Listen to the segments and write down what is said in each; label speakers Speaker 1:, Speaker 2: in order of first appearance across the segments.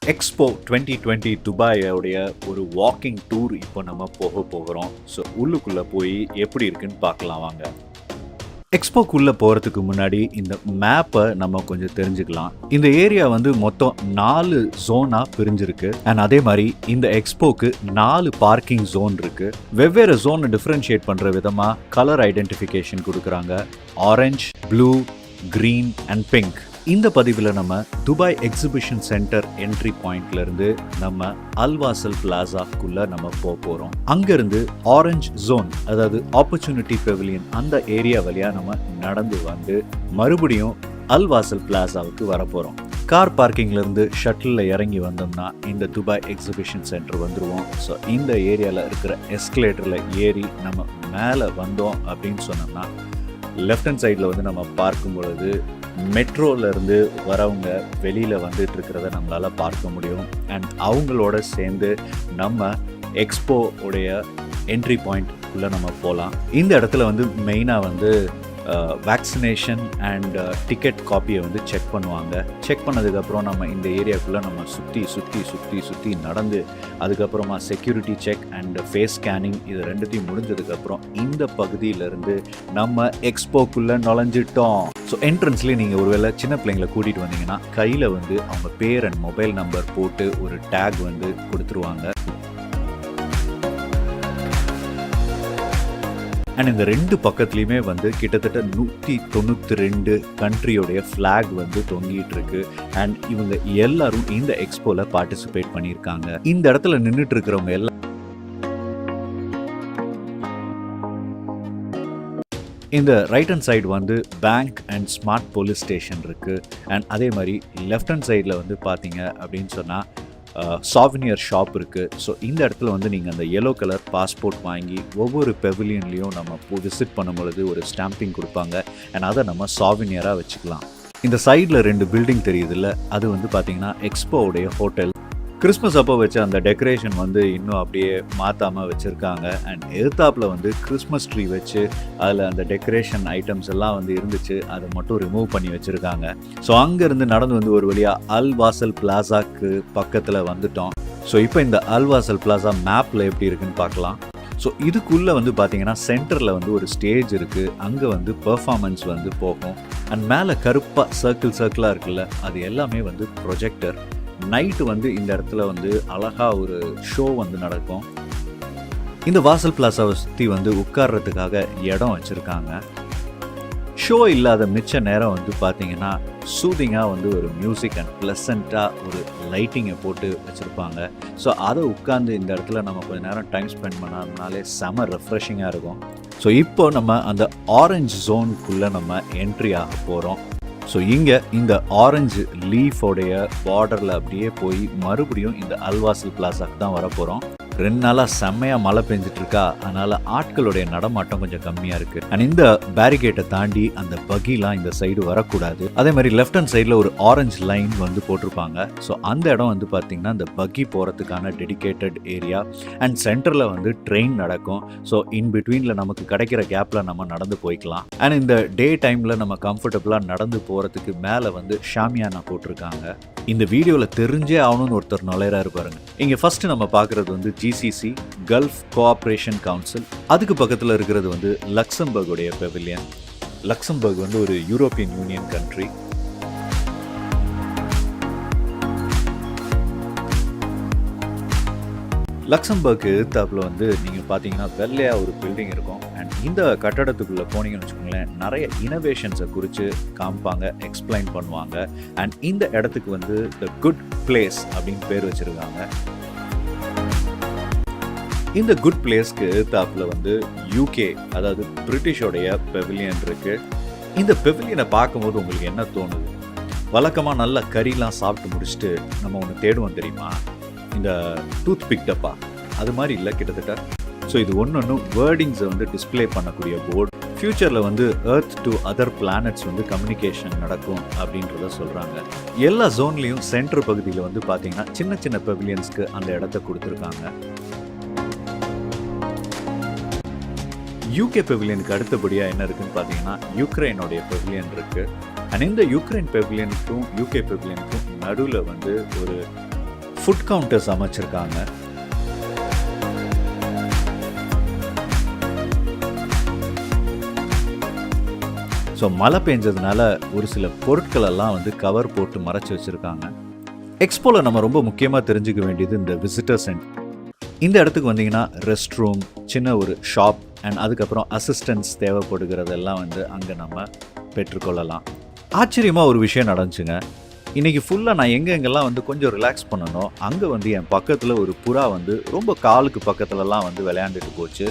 Speaker 1: Expo 2020 துபாயோடைய ஒரு walking tour இப்போ நம்ம போகிறோம். ஸோ உள்ளுக்குள்ளே போய் எப்படி இருக்குன்னு பார்க்கலாம் வாங்க. எக்ஸ்போக்குள்ளே போகிறதுக்கு முன்னாடி இந்த மேப்பை நம்ம கொஞ்சம் தெரிஞ்சுக்கலாம். இந்த ஏரியா வந்து மொத்தம் 4 ஜோனாக பிரிஞ்சிருக்கு. அண்ட் அதே மாதிரி இந்த எக்ஸ்போக்கு 4 பார்க்கிங் ஜோன் இருக்குது. வெவ்வேறு ஜோனை டிஃப்ரென்ஷியேட் பண்ணுற விதமாக கலர் ஐடென்டிஃபிகேஷன் கொடுக்குறாங்க. Orange, blue, green and pink. இந்த பதிவில் நம்ம துபாய் எக்ஸிபிஷன் சென்டர் என்ட்ரி பாயிண்ட்லேருந்து நம்ம அல்வாசல் பிளாசாக்குள்ளே நம்ம போகிறோம். அங்கேருந்து ஆரஞ்ச் ஜோன், அதாவது ஆப்பர்ச்சுனிட்டி பெவிலியன், அந்த ஏரியா வழியாக நம்ம நடந்து வந்து மறுபடியும் அல்வாசல் பிளாசாவுக்கு வரப்போகிறோம். கார் பார்க்கிங்லேருந்து ஷட்டிலில் இறங்கி வந்தோம்னா இந்த துபாய் எக்ஸிபிஷன் சென்டர் வந்துடுவோம். ஸோ இந்த ஏரியாவில் இருக்கிற எஸ்கலேட்டரில் ஏறி நம்ம மேலே வந்தோம் அப்படின்னு சொன்னோம்னா லெஃப்ட் ஹேண்ட் சைடில் வந்து நம்ம பார்க்கும் பொழுது மெட்ரோலேருந்து வரவங்க வெளியில் வந்துட்டு இருக்கிறத நம்மளால் பார்க்க முடியும். அண்ட் அவங்களோட சேர்ந்து நம்ம எக்ஸ்போ உடைய என்ட்ரி பாயிண்ட் உள்ள நம்ம போகலாம். இந்த இடத்துல வந்து மெயினாக வந்து வேக்சினேஷன் அண்ட் டிக்கெட் காப்பியை வந்து செக் பண்ணுவாங்க. செக் பண்ணதுக்கப்புறம் நம்ம இந்த ஏரியாக்குள்ளே நம்ம சுற்றி நடந்து அதுக்கப்புறமா security check and face scanning இது ரெண்டுத்தையும் முடிஞ்சதுக்கப்புறம் இந்த பகுதியிலேருந்து நம்ம எக்ஸ்போக்குள்ளே நுழைஞ்சிட்டோம். ஸோ என்ட்ரன்ஸ்லேயே நீங்கள் ஒருவேளை சின்ன பிள்ளைங்களை கூட்டிகிட்டு வந்தீங்கன்னா கையில் வந்து அவங்க பேர் அண்ட் மொபைல் நம்பர் போட்டு ஒரு டேக் வந்து கொடுத்துருவாங்க. அண்ட் இந்த 2 பக்கத்துலையுமே வந்து கிட்டத்தட்ட 192 கண்ட்ரியோடைய ஃப்ளாக் வந்து தொங்கிட்டு இருக்கு. அண்ட் இவங்க எல்லாரும் இந்த எக்ஸ்போல பார்ட்டிசிபேட் பண்ணியிருக்காங்க. இந்த இடத்துல நின்றுட்டு இருக்கிறவங்க எல்லாம் இந்த ரைட் ஹேண்ட் சைடு வந்து bank and smart police station இருக்குது. அண்ட் அதே மாதிரி லெஃப்ட் ஹேண்ட் சைடில் வந்து பார்த்தீங்க அப்படின்னு சொன்னால் சாவினியர் ஷாப் இருக்குது. ஸோ இந்த இடத்துல வந்து நீங்கள் அந்த எல்லோ கலர் பாஸ்போர்ட் வாங்கி ஒவ்வொரு பெவிலியன்லேயும் நம்ம விசிட் பண்ணும் பொழுது ஒரு ஸ்டாம்பிங் கொடுப்பாங்க. அண்ட் அதை நம்ம சாவினியராக வச்சுக்கலாம். இந்த சைடில் 2 பில்டிங் தெரியுதுல்ல, அது வந்து பார்த்தீங்கன்னா எக்ஸ்போவுடைய ஹோட்டல். கிறிஸ்மஸ் அப்போ வச்ச அந்த டெக்கரேஷன் வந்து இன்னும் அப்படியே மாற்றாமல் வச்சுருக்காங்க. அண்ட் எதிர்த்தாப்பில் வந்து கிறிஸ்மஸ் ட்ரீ வச்சு அதில் அந்த டெக்கரேஷன் ஐட்டம்ஸ் எல்லாம் வந்து இருந்துச்சு, அதை மட்டும் ரிமூவ் பண்ணி வச்சுருக்காங்க. ஸோ அங்கேருந்து நடந்து வந்து ஒரு வழியாக அல்வாசல் பிளாசாக்கு பக்கத்தில் வந்துட்டோம். ஸோ இப்போ இந்த அல்வாசல் பிளாசா மேப்பில் எப்படி இருக்குன்னு பார்க்கலாம். ஸோ இதுக்குள்ளே வந்து பார்த்தீங்கன்னா சென்டரில் வந்து ஒரு ஸ்டேஜ் இருக்குது. அங்கே வந்து பெர்ஃபார்மன்ஸ் வந்து போகும். அண்ட் மேலே கருப்பாக சர்க்கிளாக இருக்குல்ல, அது எல்லாமே வந்து ப்ரொஜெக்டர். நைட்டு வந்து இந்த இடத்துல வந்து அழகாக ஒரு ஷோ வந்து நடக்கும். இந்த வாசல் பிளாசாவை சுற்றி வந்து உட்கார்றதுக்காக இடம் வச்சுருக்காங்க. ஷோ இல்லாத மிச்ச நேரம் வந்து பார்த்தீங்கன்னா சூதிங்காக வந்து ஒரு மியூசிக் அண்ட் ப்ளசண்ட்டாக ஒரு லைட்டிங்கை போட்டு வச்சுருப்பாங்க. ஸோ அதை உட்காந்து இந்த இடத்துல நம்ம கொஞ்சம் நேரம் டைம் ஸ்பெண்ட் பண்ணாதனாலே செம ரெஃப்ரெஷிங்காக இருக்கும். ஸோ இப்போ நம்ம அந்த ஆரஞ்சு ஜோனுக்குள்ளே நம்ம என்ட்ரி ஆக போகிறோம். ஸோ இங்கே இந்த ஆரஞ்சு லீஃபோடைய பார்டரில் அப்படியே போய் மறுபடியும் இந்த அல்வாசல் பிளாசாக்கு தான் வரப்போகிறோம். 2 நாளாக செம்மையாக மழை பெஞ்சிட்ருக்கா, அதனால் ஆட்களுடைய நடமாட்டம் கொஞ்சம் கம்மியாக இருக்குது. அண்ட் இந்த பேரிகேட்டை தாண்டி அந்த பகிலாம் இந்த சைடு வரக்கூடாது. அதே மாதிரி லெஃப்ட் ஹேண்ட் சைடில் ஒரு ஆரஞ்சு லைன் வந்து போட்டிருப்பாங்க. ஸோ அந்த இடம் வந்து பார்த்திங்கன்னா இந்த பகி போகிறதுக்கான டெடிகேட்டட் ஏரியா. அண்ட் சென்டரில் வந்து ட்ரெயின் நடக்கும். ஸோ இன் பிட்வீனில் நமக்கு கிடைக்கிற கேப்பில் நம்ம நடந்து போய்க்கலாம். அண்ட் இந்த டே டைமில் நம்ம கம்ஃபர்டபுளாக நடந்து போகிறதுக்கு மேலே வந்து ஷாமியானா போட்டிருக்காங்க. இந்த வீடியோவில் தெரிஞ்சே ஆகணும்னு ஒருத்தர் நுழையிறாரு பாருங்க. இங்கே ஃபர்ஸ்ட் நம்ம பார்க்குறது வந்து GCC கல்ஃப் கோஆப்ரேஷன் கவுன்சில். அதுக்கு பக்கத்தில் இருக்கிறது வந்து லக்சம்பர்குடைய பெவிலியன். லக்சம்பர்க் வந்து ஒரு யூரோப்பியன் யூனியன் கண்ட்ரி. லக்சம்பர்க்கு எதிர்த்தாப்பில் வந்து நீங்கள் பார்த்தீங்கன்னா வெள்ளையாக ஒரு பில்டிங் இருக்கும். அண்ட் இந்த கட்டடத்துக்குள்ளே போனீங்கன்னு வச்சுக்கோங்களேன், நிறைய இனோவேஷன்ஸை குறித்து காமிப்பாங்க, எக்ஸ்பிளைன் பண்ணுவாங்க. அண்ட் இந்த இடத்துக்கு வந்து த குட் பிளேஸ் அப்படின்னு பேர் வச்சுருக்காங்க. இந்த குட் பிளேஸ்க்கு எதிர்த்தாப்பில் வந்து UK, அதாவது பிரிட்டிஷோடைய பெவிலியன் இருக்குது. இந்த பெவிலியனை பார்க்கும்போது உங்களுக்கு என்ன தோணுது? வழக்கமாக நல்ல கறிலாம் சாப்பிட்டு முடிச்சுட்டு நம்ம ஒன்று தேடுவோம் தெரியுமா, இந்த டூத் பிக் டப்பா. அது மாதிரி இல்லை கிட்டத்தட்ட. ஸோ இது ஒன்று வேர்டிங்ஸை வந்து டிஸ்பிளே பண்ணக்கூடிய போர்டு. ஃப்யூச்சரில் வந்து எர்த் டு அதர் பிளானட்ஸ் வந்து கம்யூனிகேஷன் நடக்கும் அப்படின்றத சொல்கிறாங்க. எல்லா ஜோன்லேயும் சென்டர் பகுதியில் வந்து பார்த்தீங்கன்னா சின்ன சின்ன பெவிலியன்ஸ்க்கு அந்த இடத்த கொடுத்துருக்காங்க. UK பெவிலியனுக்கு அடுத்தபடியாக என்ன இருக்குன்னு பார்த்தீங்கன்னா யுக்ரைனோடைய பெவிலியன் இருக்குது. அண்ட் இந்த யுக்ரைன் பெவிலியனுக்கும் UK பெவிலியனுக்கும் நடுவில் வந்து ஒரு ஃபுட் கவுண்டர்ஸ் அமைச்சிருக்காங்க. ஸோ மழை பெஞ்சதுனால ஒரு சில பொருட்கள் எல்லாம் வந்து கவர் போட்டு மறைச்சி வச்சுருக்காங்க. எக்ஸ்போவில் நம்ம ரொம்ப முக்கியமாக தெரிஞ்சுக்க வேண்டியது இந்த விசிட்டர் சென்டர். இந்த இடத்துக்கு வந்தீங்கன்னா ரெஸ்ட் ரூம், சின்ன ஒரு ஷாப் அண்ட் அதுக்கப்புறம் அசிஸ்டன்ஸ் தேவைப்படுகிறதெல்லாம் வந்து அங்கே நம்ம பெற்றுக்கொள்ளலாம். ஆச்சரியமாக ஒரு விஷயம் நடந்துச்சுங்க. இன்றைக்கி ஃபுல்லாக நான் எங்கெங்கெல்லாம் வந்து கொஞ்சம் ரிலாக்ஸ் பண்ணணும், அங்கே வந்து என் பக்கத்தில் ஒரு புறா வந்து ரொம்ப காலுக்கு பக்கத்துலலாம் வந்து விளையாண்டுட்டு போச்சு.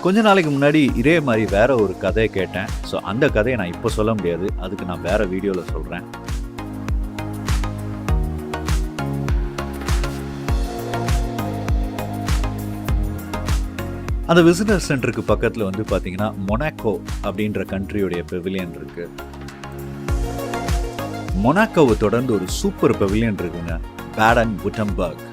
Speaker 1: கொஞ்ச நாளைக்கு முன்னாடி இதே மாதிரி வேற ஒரு கதையை கேட்டேன். ஸோ அந்த கதையை நான் இப்போ சொல்ல முடியாது, அதுக்கு நான் வேற வீடியோவில் சொல்கிறேன். அந்த விசிட்டர் சென்டருக்கு பக்கத்தில் வந்து பார்த்தீங்கன்னா மொனாக்கோ அப்படின்ற கண்ட்ரியோடைய பெவிலியன் இருக்கு. மொனாக்கோவை தொடர்ந்து ஒரு சூப்பர் பெவிலியன் இருக்குங்க, பேடன் வுட்டன்பர்க்.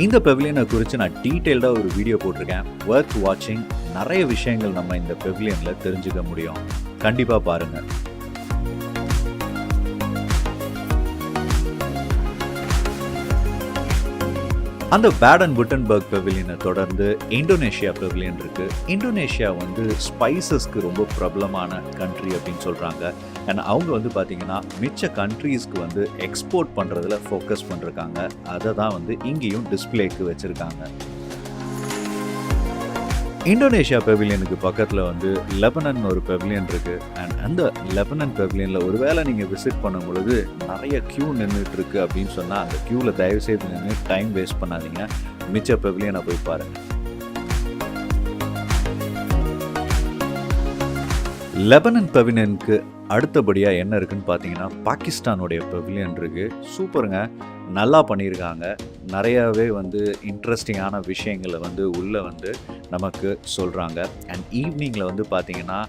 Speaker 1: இந்த பெவிலியனை குறித்து நான் டீட்டெயில்டாக ஒரு வீடியோ போட்டிருக்கேன், வொர்த் வாட்சிங். நிறைய விஷயங்கள் நம்ம இந்த பெவிலியனில் தெரிஞ்சுக்க முடியும், கண்டிப்பாக பாருங்கள். அந்த பேடன் வுட்டன்பர்க் பெவிலியனை தொடர்ந்து இந்தோனேஷியா பெவிலியன் இருக்கு. இந்தோனேஷியா வந்து ஸ்பைசஸ்க்கு ரொம்ப பிரபலமான கண்ட்ரி அப்படின்னு சொல்றாங்க. அண்ட் அவங்க வந்து பார்த்தீங்கன்னா மிச்ச கண்ட்ரீஸ்க்கு வந்து எக்ஸ்போர்ட் பண்ணுறதுல ஃபோக்கஸ் பண்ணிருக்காங்க. அதை தான் வந்து இங்கேயும் டிஸ்பிளேக்கு வச்சுருக்காங்க. இந்தோனேஷியா பெவிலியனுக்கு பக்கத்தில் வந்து லெபனன் ஒரு பெவிலியன் இருக்குது. அண்ட் அந்த லெபனன் பெவிலியனில் ஒருவேளை நீங்கள் விசிட் பண்ணும் பொழுது நிறைய க்யூ நின்றுட்டுருக்கு அப்படின்னு சொன்னால் அந்த க்யூவில் தயவுசெய்து நின்று டைம் வேஸ்ட் பண்ணாதீங்க, மிச்ச பெவிலியனை போய் பாருங்கள். லெபனன் பெவிலியனுக்கு அடுத்தபடியாக என்ன இருக்குன்னு பார்த்தீங்கன்னா பாகிஸ்தானுடைய பெவிலியன் இருக்குது. சூப்பருங்க, நல்லா பண்ணியிருக்காங்க. நிறையாவே வந்து இன்ட்ரெஸ்டிங்கான விஷயங்களை வந்து உள்ளே வந்து நமக்கு சொல்கிறாங்க. அண்ட் ஈவினிங்கில் வந்து பார்த்திங்கன்னா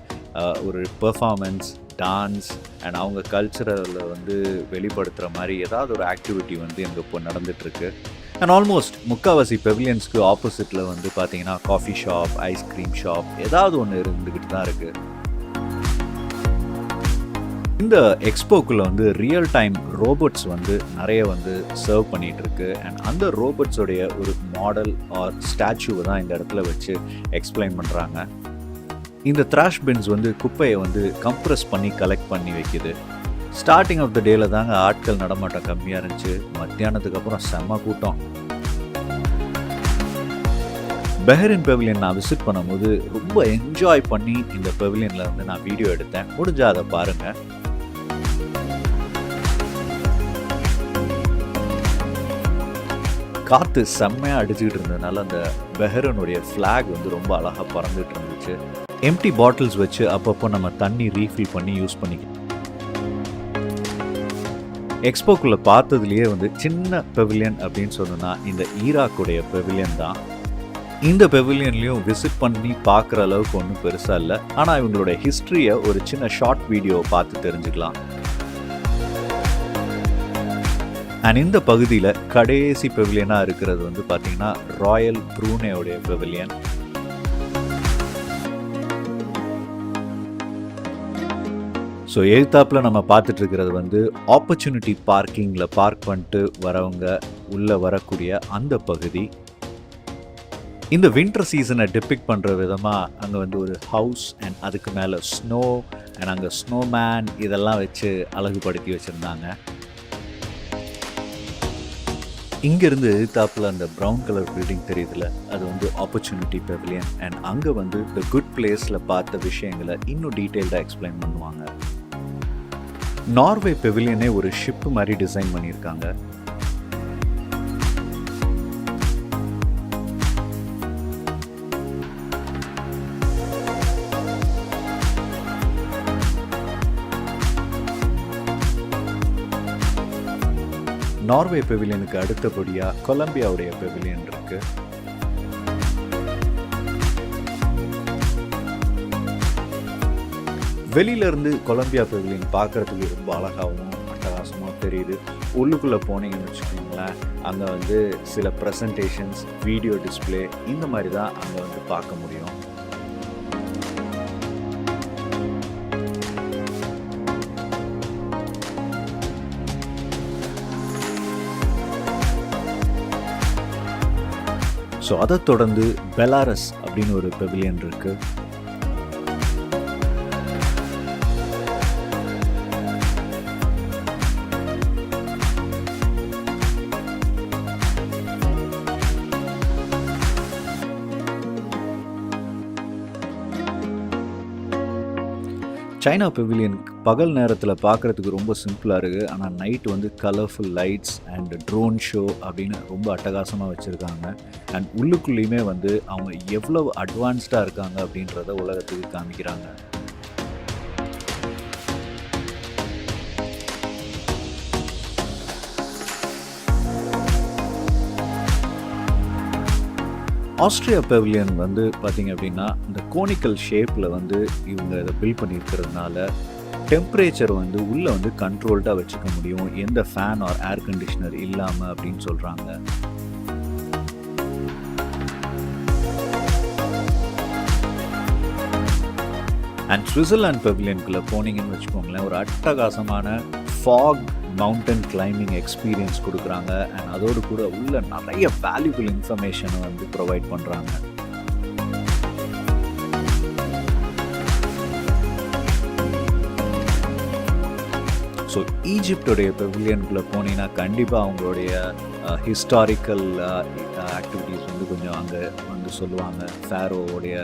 Speaker 1: ஒரு பெர்ஃபார்மன்ஸ், டான்ஸ் அண்ட் அவங்க கல்ச்சரில் வந்து வெளிப்படுத்துகிற மாதிரி ஏதாவது ஒரு ஆக்டிவிட்டி வந்து எங்கே இப்போ நடந்துகிட்ருக்கு. அண்ட் ஆல்மோஸ்ட் முக்கால்வாசி பெவிலியன்ஸ்க்கு ஆப்போசிட்டில் வந்து பார்த்திங்கன்னா காஃபி ஷாப், ஐஸ்கிரீம் ஷாப் ஏதாவது ஒன்று இருந்துக்கிட்டு தான் இருக்குது. இந்த எக்ஸ்போக்குள்ளே வந்து ரியல் டைம் ரோபோட்ஸ் வந்து நிறைய வந்து சர்வ் பண்ணிகிட்டு இருக்கு. அண்ட் அந்த ரோபோட்ஸோடைய ஒரு மாடல் ஆர் ஸ்டாச்சுவை தான் இந்த இடத்துல வச்சு எக்ஸ்பிளைன் பண்ணுறாங்க. இந்த த்ராஷ் பின்ஸ் வந்து குப்பையை வந்து கம்ப்ரெஸ் பண்ணி கலெக்ட் பண்ணி வைக்குது. ஸ்டார்டிங் ஆஃப் த டேல தாங்க ஆட்கள் நடமாட்டம் கம்மியாக இருந்துச்சு, மத்தியானத்துக்கு அப்புறம் செம்ம கூட்டம். பஹ்ரைன் பெவிலியன் நான் விசிட் பண்ணும்போது ரொம்ப என்ஜாய் பண்ணி இந்த பெவிலியனில் வந்து நான் வீடியோ எடுத்தேன், முடிஞ்சால் அதை பாருங்கள். காற்று செம்மையாக அடிச்சுக்கிட்டு இருந்ததுனால அந்த பஹ்ரைனுடைய ஃப்ளாக் வந்து ரொம்ப அழகாக பறந்துட்டு இருந்துச்சு. எம்டி பாட்டில்ஸ் வச்சு அப்பப்போ நம்ம தண்ணி ரீஃபில் பண்ணி யூஸ் பண்ணிக்கலாம். எக்ஸ்போக்குள்ளே பார்த்ததுலேயே வந்து சின்ன பெவிலியன் அப்படின்னு சொன்னோன்னா இந்த ஈராக்குடைய பெவிலியன் தான். இந்த பெவிலியன்லேயும் விசிட் பண்ணி பார்க்குற அளவுக்கு ஒன்றும் பெருசாக இல்லை, ஆனால் இவங்களோட ஹிஸ்ட்ரியை ஒரு சின்ன ஷார்ட் வீடியோவை பார்த்து தெரிஞ்சுக்கலாம். அண்ட் இந்த பகுதியில் கடைசி பெவிலியனாக இருக்கிறது வந்து பார்த்தீங்கன்னா ராயல் ப்ரூனேயோடைய பெவிலியன். ஸோ எதிர்த்தாப்பில் நம்ம பார்த்துட்டு இருக்கிறது வந்து ஆப்பர்ச்சுனிட்டி பார்க்கிங்கில் பார்க் பண்ணிட்டு வரவங்க உள்ளே வரக்கூடிய அந்த பகுதி. இந்த வின்டர் சீசனை டிபிக் பண்ணுற விதமாக அங்கே வந்து ஒரு ஹவுஸ் அண்ட் அதுக்கு மேலே ஸ்னோ அண்ட் அங்கே ஸ்னோமேன் இதெல்லாம் வச்சு அழகுபடுத்தி வச்சுருந்தாங்க. இங்கேருந்து எதிர்த்தாப்பில் அந்த ப்ரௌன் கலர் பில்டிங் தெரியுதுல, அது வந்து ஆப்பர்ச்சுனிட்டி பெவிலியன். அண்ட் அங்கே வந்து த குட் பிளேஸில் பார்த்த விஷயங்களை இன்னும் டீட்டெயில்டாக எக்ஸ்பிளைன் பண்ணுவாங்க. நார்வே பெவிலியனே ஒரு ஷிப் மாதிரி டிசைன் பண்ணியிருக்காங்க. நார்வே பெவிலியனுக்கு அடுத்தபடியாக கொலம்பியாவுடைய பெவிலியன் இருக்கு. வெளியிலேருந்து கொலம்பியா பெவிலியன் பார்க்குறதுக்கு ரொம்ப அழகாகவும் அட்டகாசமாக தெரியுது. உள்ளுக்குள்ளே போனீங்கன்னு வச்சுக்கோங்களேன், அங்கே வந்து சில ப்ரெசன்டேஷன்ஸ், வீடியோ டிஸ்பிளே இந்த மாதிரி தான் அங்கே வந்து பார்க்க முடியும். ஸோ அதை தொடர்ந்து பெலாரஸ் அப்படின்னு ஒரு பெவிலியன் இருக்குது. சைனா பெவிலியன் பகல் நேரத்தில் பார்க்குறதுக்கு ரொம்ப சிம்பிளாக இருக்குது. ஆனால் நைட் வந்து colourful lights and drone show அப்படின்னு ரொம்ப அட்டகாசமாக வச்சுருக்காங்க. அண்ட் உள்ளுக்குள்ளேயுமே வந்து அவங்க எவ்வளவு அட்வான்ஸ்டாக இருக்காங்க அப்படின்றத உலகத்துக்கு காமிக்கிறாங்க. ஆஸ்ட்ரியா பெவிலியன் வந்து பார்த்திங்க அப்படின்னா இந்த கோனிக்கல் ஷேப்பில் வந்து இவங்க இதை பில்ட் பண்ணியிருக்கிறதுனால டெம்பரேச்சர் வந்து உள்ளே வந்து கண்ட்ரோல்டாக வச்சுக்க முடியும், எந்த ஃபேன் ஆர் ஏர் கண்டிஷனர் இல்லாமல் அப்படின்னு சொல்கிறாங்க. அண்ட் சுவிட்சர்லாந்து பெவிலியனுக்குள்ளே போனீங்கன்னு வச்சுக்கோங்களேன், ஒரு அட்டகாசமான ஃபாக் மவுண்டன் கிளைம்பிங் எக்ஸ்பீரியன்ஸ் கொடுக்குறாங்க. அண்ட் அதோடு கூட உள்ள நிறைய வேல்யூபிள் இன்ஃபர்மேஷனை வந்து ப்ரொவைட் பண்ணுறாங்க. ஸோ ஈஜிப்டோடைய பெவிலியனுக்குள்ளே போனீங்கன்னா கண்டிப்பாக அவங்களுடைய ஹிஸ்டாரிக்கல் ஆக்டிவிட்டீஸ் வந்து கொஞ்சம் அங்கே வந்து சொல்லுவாங்க. ஃபேரோவோடைய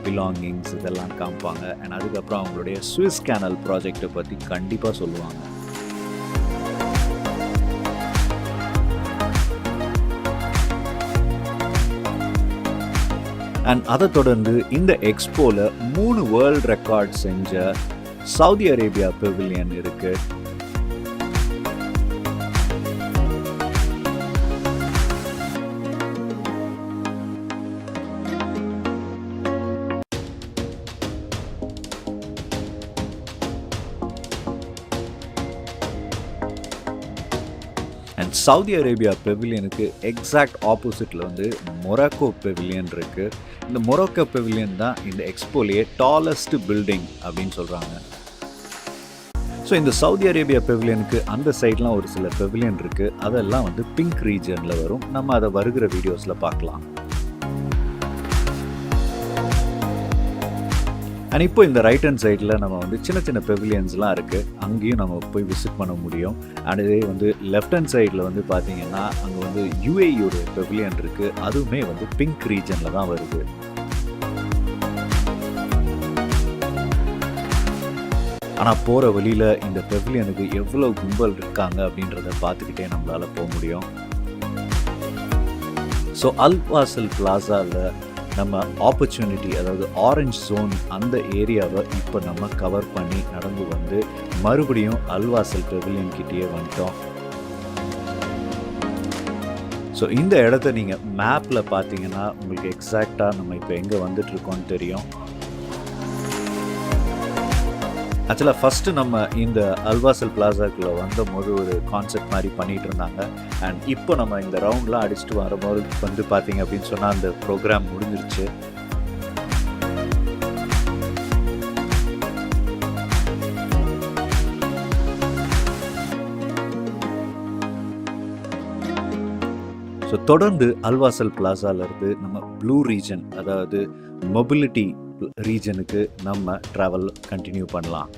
Speaker 1: பிலாங்கிங்ஸ் இதெல்லாம் காமிப்பாங்க. அண்ட் அதுக்கப்புறம் அவங்களுடைய சுவிஸ் கேனல் ப்ராஜெக்டை பற்றி கண்டிப்பாக சொல்லுவாங்க. அண்ட் அதை தொடர்ந்து இந்த எக்ஸ்போவில் 3 வேர்ல்ட் ரெக்கார்ட் செஞ்ச சவுதி அரேபியா பெவிலியன் இருக்கு. அண்ட் சவுதி அரேபியா பெவிலியனுக்கு எக்ஸாக்ட் ஆப்போசிட்டில் வந்து மொராக்கோ பெவிலியன் இருக்குது. இந்த மொராக்கோ பெவிலியன் தான் இந்த எக்ஸ்போலேயே டாலஸ்ட் பில்டிங் அப்படின்னு சொல்கிறாங்க. ஸோ இந்த சவுதி அரேபியா பெவிலியனுக்கு அந்த சைட்லாம் ஒரு சில பெவிலியன் இருக்குது. அதெல்லாம் வந்து பிங்க் ரீஜனில் வரும். நம்ம அதை வருகிற வீடியோஸில் பார்க்கலாம். அண்ட் இப்போ இந்த ரைட் ஹேண்ட் சைடில் நம்ம வந்து சின்ன சின்ன பெவிலியன்ஸ்லாம் இருக்குது, அங்கேயும் நம்ம போய் விசிட் பண்ண முடியும். அண்ட் இதே வந்து லெஃப்ட் ஹேண்ட் சைடில் வந்து பார்த்தீங்கன்னா அங்கே வந்து யுஏஇயோட பெவிலியன் இருக்குது. அதுவுமே வந்து பிங்க் ரீஜனில் தான் வருது. ஆனால் போகிற வழியில் இந்த பெவிலியனுக்கு எவ்வளோ கும்பல் இருக்காங்க அப்படின்றத பார்த்துக்கிட்டே நம்மளால் போக முடியும். ஸோ அல்வாசல் பிளாசாவில் நம்ம ஆப்பர்ச்சுனிட்டி, அதாவது ஆரஞ்ச் ஜோன் அந்த ஏரியாவை இப்போ நம்ம கவர் பண்ணி நடந்து வந்து மறுபடியும் அல்வாசல் பெவிலியன் கிட்டேயே வந்துட்டோம். ஸோ இந்த இடத்த நீங்கள் மேப்பில் பார்த்தீங்கன்னா உங்களுக்கு எக்ஸாக்டாக நம்ம இப்போ எங்கே வந்துட்டுருக்கோன்னு தெரியும். ஆக்சுவலாக ஃபஸ்ட்டு நம்ம இந்த அல்வாசல் பிளாசாக்குள்ளே வந்தபோது ஒரு கான்செப்ட் மாதிரி பண்ணிகிட்டு இருந்தாங்க. அண்ட் இப்போ நம்ம இந்த ரவுண்ட்லாம் அடிச்சுட்டு வரும்போது வந்து பார்த்தீங்க அப்படின்னு சொன்னால் அந்த ப்ரோக்ராம் முடிஞ்சிருச்சு. ஸோ தொடர்ந்து அல்வாசல் பிளாசாவிலேருந்து நம்ம ப்ளூ ரீஜன், அதாவது மொபிலிட்டி ரீஜனுக்கு நம்ம ட்ராவல் கண்டினியூ பண்ணலாம்.